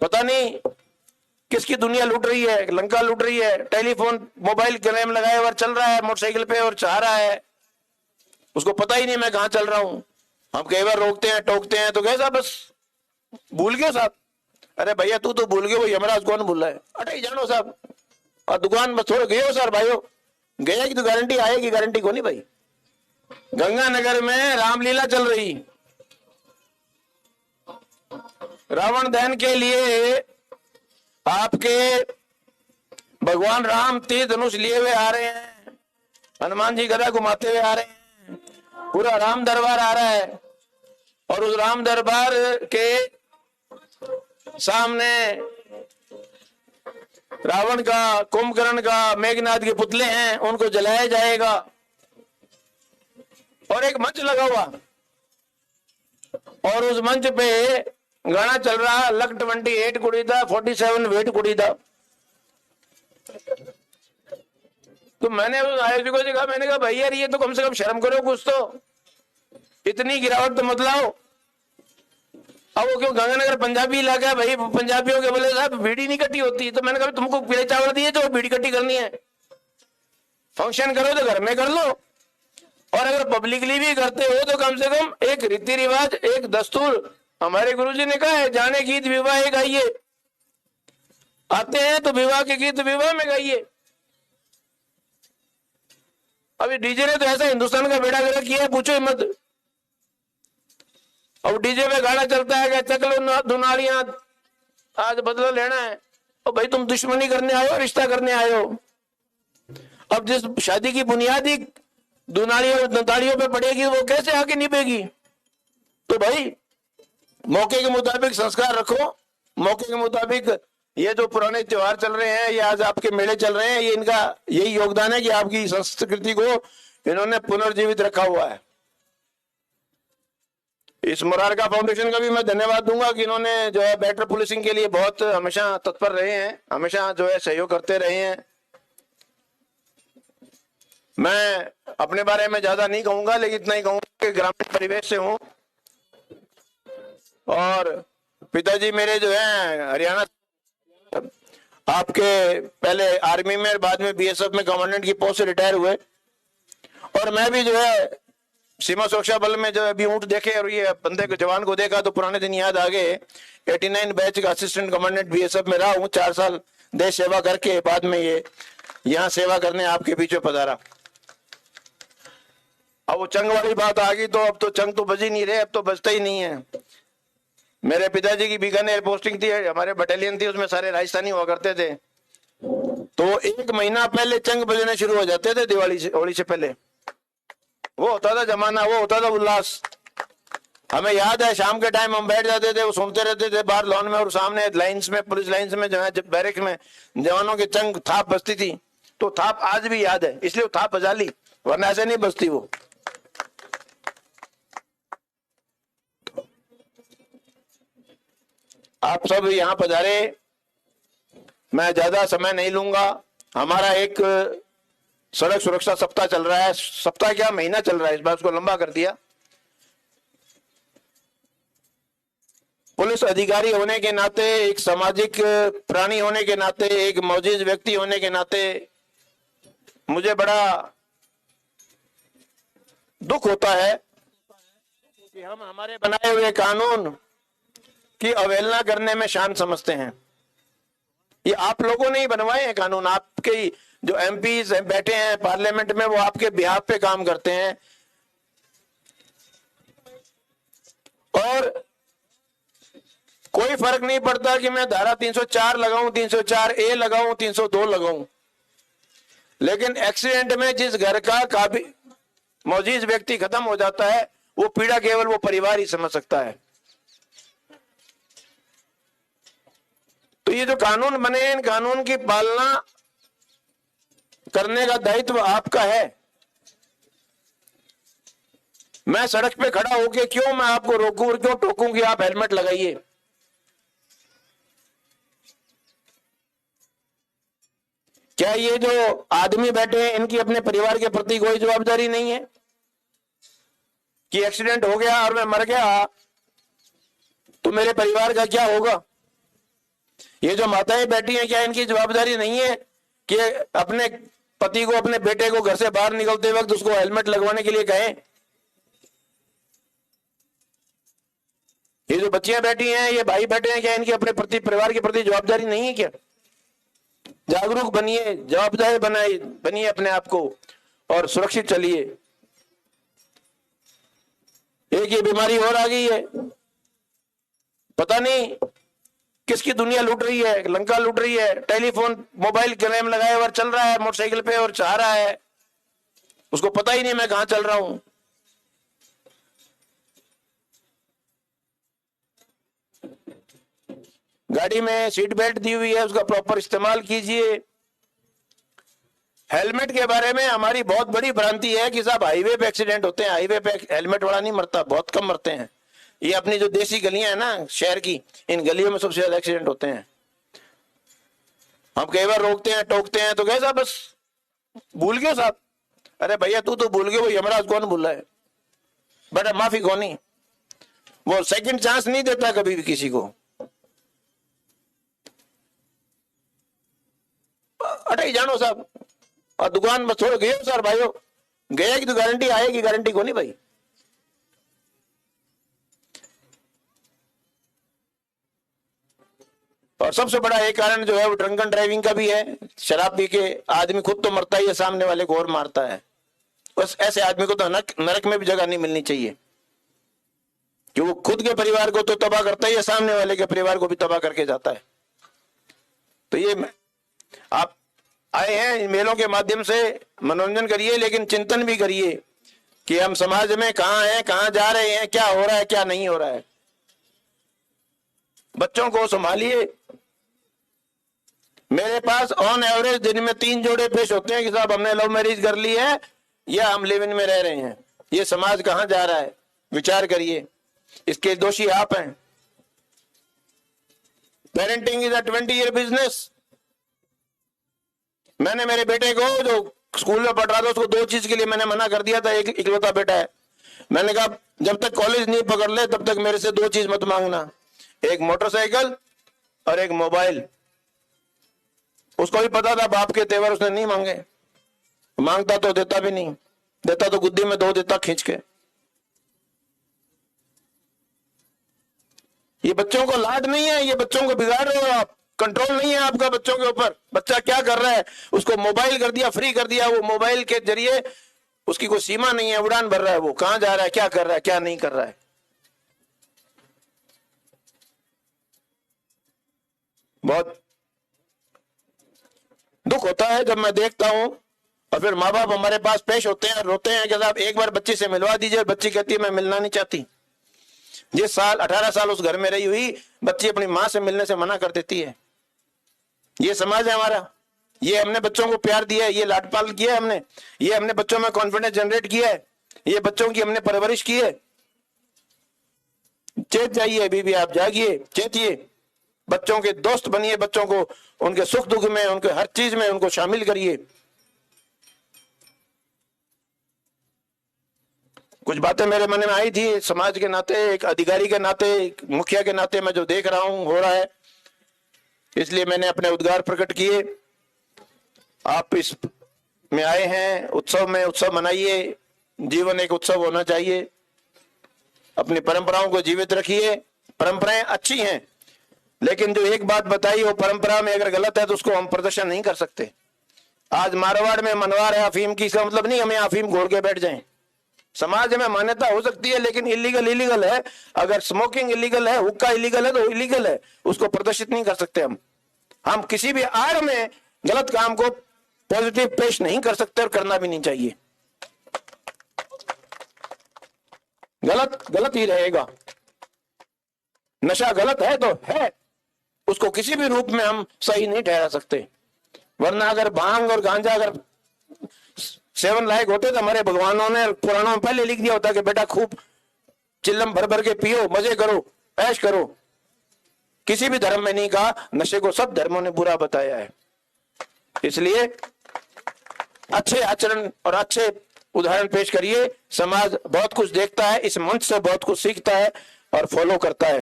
पता नहीं किसकी दुनिया लूट रही है, लंका लूट रही है। टेलीफोन मोबाइल गले में लगाए हुए चल रहा है मोटरसाइकिल पे और चाह रहा है, उसको पता ही नहीं मैं कहां चल रहा हूं। हम कई बार रोकते हैं टोकते हैं तो कैसा बस भूल गए साहब। अरे भैया तू तो भूल गए, वो यमराज कौन भूल रहा है, अटे जानो साहब। और दुकान बस थोड़े गए हो सर भाइयों, गया की तो गारंटी आएगी, गारंटी को नहीं भाई। गंगानगर में रामलीला चल रही, रावण दहन के लिए आपके भगवान राम तीर धनुष लिए हुए आ रहे हैं, हनुमान जी गदा घुमाते हुए आ रहे हैं, पूरा राम दरबार आ रहा है। और उस राम दरबार के सामने रावण का, कुंभकर्ण का, मेघनाथ के पुतले हैं, उनको जलाया जाएगा। और एक मंच लगा हुआ और उस मंच पे गाना चल रहा, लक 28 कुड़ी था, 47 वेट कुड़ी था। तो मैंने उस आयोजक को कहा, मैंने कहा भाई यार ये तो कम से कम शर्म करो कुछ तो, इतनी गिरावट तो मत लाओ। अब वो क्यों गंगानगर पंजाबी इलाका है भाई, पंजाबियों के बोले साहब बीड़ी नहीं कटी होती। तो मैंने कहा तुमको पीले चावल दिए तो बीड़ी कट्टी करनी है, फंक्शन करो तो घर में कर लो, और अगर पब्लिकली भी करते हो तो कम से कम एक रीति रिवाज, एक दस्तूर। हमारे गुरुजी ने कहा है जाने गीत विवाह गाइए, आते हैं तो विवाह के गीत विवाह में गाइए। अभी डीजे ने तो ऐसा हिंदुस्तान का बेड़ा गर्क किया है, पूछो ही मत। अब डीजे पे गाना चलता है कि चकलो दुनालियां आज बदला लेना है। और भाई तुम दुश्मनी करने आए हो, रिश्ता करने आए हो। अब जिस शादी की बुनियादी दुनालियों पे पड़ेगी वो कैसे आके निभेगी। तो भाई मौके के मुताबिक संस्कार रखो, मौके के मुताबिक ये जो पुराने त्योहार चल रहे हैं, ये आज आपके मेले चल रहे हैं, ये इनका यही योगदान है कि आपकी संस्कृति को इन्होंने पुनर्जीवित रखा हुआ है। इस मुरारका फाउंडेशन का भी मैं धन्यवाद दूंगा कि इन्होंने जो है बेटर पुलिसिंग के लिए बहुत हमेशा तत्पर रहे हैं, हमेशा जो है सहयोग करते रहे हैं। मैं अपने बारे में ज्यादा नहीं कहूंगा, लेकिन इतना ही कहूंगा कि ग्रामीण परिवेश से हूं और पिताजी मेरे जो है हरियाणा आपके पहले आर्मी में, बाद में बीएसएफ में कमांडेंट की पोस्ट से रिटायर हुए। और मैं भी जो है सीमा सुरक्षा बल में जो अभी ऊंट देखे और ये बंदे को जवान को देखा तो पुराने दिन याद आ गए। 89 बैच का असिस्टेंट कमांडेंट बीएसएफ में रहा हूँ, 4 साल देश सेवा करके बाद में ये यहाँ सेवा करने आपके पीछे पधारा। अब वो चंग वाली बात आ गई तो अब तो चंग तो बज ही नहीं रहे, अब तो बजता ही नहीं है। मेरे पिताजी की बीकानेर पोस्टिंग थी, हमारे बटालियन थी, उसमें सारे राजस्थानी हुआ करते थे। तो 1 महीना पहले चंग बजने शुरू हो जाते थे, दिवाली से, होली से पहले। वो होता था जमाना, वो होता था उल्लास। हमें याद है शाम के टाइम हम बैठ जाते थे, वो सुनते रहते थे बाहर लॉन में, और सामने लाइंस में, पुलिस लाइंस में जो है बैरक में जवानों की चंग थाप बजती थी। तो थाप आज भी याद है, इसलिए वो थाप बजा ली, वरना ऐसे नहीं बजती वो। आप सब यहाँ पधारे, मैं ज्यादा समय नहीं लूंगा। हमारा एक सड़क सुरक्षा सप्ताह चल रहा है, सप्ताह क्या महीना चल रहा है, इस बार उसको लंबा कर दिया। पुलिस अधिकारी होने के नाते, एक सामाजिक प्राणी होने के नाते, एक मौजूद व्यक्ति होने के नाते मुझे बड़ा दुख होता है कि हम हमारे बनाए हुए कानून की अवहेलना करने में शान समझते हैं। ये आप लोगों ने ही बनवाए हैं कानून, आपके जो एमपी बैठे हैं पार्लियामेंट में, वो आपके बिहाफ पे काम करते हैं। और कोई फर्क नहीं पड़ता कि मैं धारा 304 लगाऊं, 304A लगाऊं, 302 लगाऊं, लेकिन एक्सीडेंट में जिस घर का मौजूद व्यक्ति खत्म हो जाता है, वो पीड़ा केवल वो परिवार ही समझ सकता है। तो ये जो कानून बने, इन कानून की पालना करने का दायित्व आपका है। मैं सड़क पे खड़ा होके क्यों मैं आपको रोकूं और क्यों टोकूं कि आप हेलमेट लगाइए। क्या ये जो आदमी बैठे हैं इनकी अपने परिवार के प्रति कोई जवाबदारी नहीं है कि एक्सीडेंट हो गया और मैं मर गया तो मेरे परिवार का क्या होगा। ये जो माताएं बैठी हैं, क्या इनकी जवाबदारी नहीं है कि अपने पति को, अपने बेटे को घर से बाहर निकलते वक्त उसको हेलमेट लगवाने के लिए कहें? ये जो बच्चियां बैठी हैं, ये भाई बैठे हैं, क्या इनकी अपने प्रति, परिवार के प्रति जवाबदारी नहीं है क्या? जागरूक बनिए, जवाबदार बनिए अपने आप को और सुरक्षित चलिए। एक ये बीमारी और आ गई है, पता नहीं किसकी दुनिया लूट रही है, लंका लूट रही है। टेलीफोन, मोबाइल क्लेम लगाए और चल रहा है मोटरसाइकिल पे और चाह रहा है, उसको पता ही नहीं मैं कहां चल रहा हूं। गाड़ी में सीट बेल्ट दी हुई है, उसका प्रॉपर इस्तेमाल कीजिए। हेलमेट के बारे में हमारी बहुत बड़ी भ्रांति है कि साहब हाईवे पे एक्सीडेंट होते हैं, हाईवे पे हेलमेट वाला नहीं मरता, बहुत कम मरते हैं। ये अपनी जो देसी गलियां हैं ना शहर की, इन गलियों में सबसे ज्यादा एक्सीडेंट होते हैं। हम कई बार रोकते हैं, टोकते हैं तो कहे साहब बस भूल गए साहब। अरे भैया तू तो भूल गए, वो यमराज कौन भूल रहा है? बेटा माफी कौनी, वो सेकंड चांस नहीं देता कभी भी किसी को। अटे जानो साहब, और दुकान में थोड़े गए सर भाइयों, गया की तो गारंटी आएगी, गारंटी को नहीं भाई। और सबसे बड़ा एक कारण जो है वो ड्रंक एंड ड्राइविंग का भी है। शराब पी के आदमी खुद तो मरता ही है, सामने वाले को और मारता है। बस ऐसे आदमी को तो नरक में भी जगह नहीं मिलनी चाहिए, कि वो खुद के परिवार को तो तबाह करता ही है, सामने वाले के परिवार को भी तबाह करके जाता है। तो ये आप आए हैं मेलों के माध्यम से, मनोरंजन करिए, लेकिन चिंतन भी करिए कि हम समाज में कहां हैं, कहां जा रहे हैं, क्या हो रहा है, क्या नहीं हो रहा है। बच्चों को संभालिए। मेरे पास ऑन एवरेज दिन में 3 जोड़े पेश होते हैं कि साहब हमने लव मैरिज कर ली है या हम लिव इन में रह रहे हैं। ये समाज कहां जा रहा है, विचार करिए। इसके दोषी आप हैं। Parenting is a 20-year business. मैंने मेरे बेटे को जो स्कूल में पढ़ रहा था उसको 2 चीज के लिए मैंने मना कर दिया था। एक इकलौता बेटा है, मैंने कहा जब तक कॉलेज नहीं पकड़ ले तब तक मेरे से 2 चीज मत मांगना, एक मोटरसाइकिल और एक मोबाइल। उसको भी पता था बाप के तेवर, उसने नहीं मांगे। मांगता तो देता भी नहीं, देता तो गुद्दी में 2 देता खींच के। ये बच्चों को लाड नहीं है, ये बच्चों को बिगाड़ रहे हो आप। कंट्रोल नहीं है आपका बच्चों के ऊपर। बच्चा क्या कर रहा है, उसको मोबाइल कर दिया, फ्री कर दिया, वो मोबाइल के जरिए उसकी कोई सीमा नहीं है, उड़ान भर रहा है। वो कहां जा रहा है, क्या कर रहा है, क्या नहीं कर रहा है। बहुत दुख होता है जब मैं देखता हूं, और फिर माँ बाप हमारे पास पेश होते हैं, रोते हैं कि साहब एक बार बच्ची से मिलवा दीजिए। बच्ची कहती है मैं मिलना नहीं चाहती। जिस साल 18 साल उस घर में रही हुई बच्ची अपनी मां से मिलने से मना कर देती है। ये समाज है हमारा। ये हमने बच्चों को प्यार दिया है, ये लाड पाल किया है हमने, ये हमने बच्चों में कॉन्फिडेंस जनरेट किया है, ये बच्चों की हमने परवरिश की है। चेत जाइए बीबी, आप जागिए, चेतिए। बच्चों के दोस्त बनिए, बच्चों को उनके सुख दुख में, उनके हर चीज में उनको शामिल करिए। कुछ बातें मेरे मन में आई थी समाज के नाते, एक अधिकारी के नाते, एक मुखिया के नाते, मैं जो देख रहा हूं हो रहा है, इसलिए मैंने अपने उद्गार प्रकट किए। आप इस में आए हैं, उत्सव में, उत्सव मनाइए। जीवन एक उत्सव होना चाहिए। अपनी परंपराओं को जीवित रखिए। परंपराएं अच्छी हैं, लेकिन जो एक बात बताई वो परंपरा में अगर गलत है तो उसको हम प्रदर्शन नहीं कर सकते। आज मारवाड़ में मनवार है अफीम की, इसका मतलब नहीं हमें अफीम घोल के बैठ जाएं। समाज में मान्यता हो सकती है, लेकिन इलीगल है। अगर स्मोकिंग इलीगल है, हुक्का इलीगल है, तो इलीगल है, उसको प्रदर्शित नहीं कर सकते हम किसी भी आड़ में गलत काम को पॉजिटिव पेश नहीं कर सकते और करना भी नहीं चाहिए। गलत ही रहेगा। नशा गलत है तो है, उसको किसी भी रूप में हम सही नहीं ठहरा सकते। वरना अगर भांग और गांजा अगर सेवन लायक होते तो हमारे भगवानों ने पुराणों में पहले लिख दिया होता कि बेटा खूब चिल्लम भर भर के पियो, मजे करो, ऐश करो। किसी भी धर्म में नहीं कहा, नशे को सब धर्मों ने बुरा बताया है। इसलिए अच्छे आचरण और अच्छे उदाहरण पेश करिए। समाज बहुत कुछ देखता है, इस मंच से बहुत कुछ सीखता है और फॉलो करता है।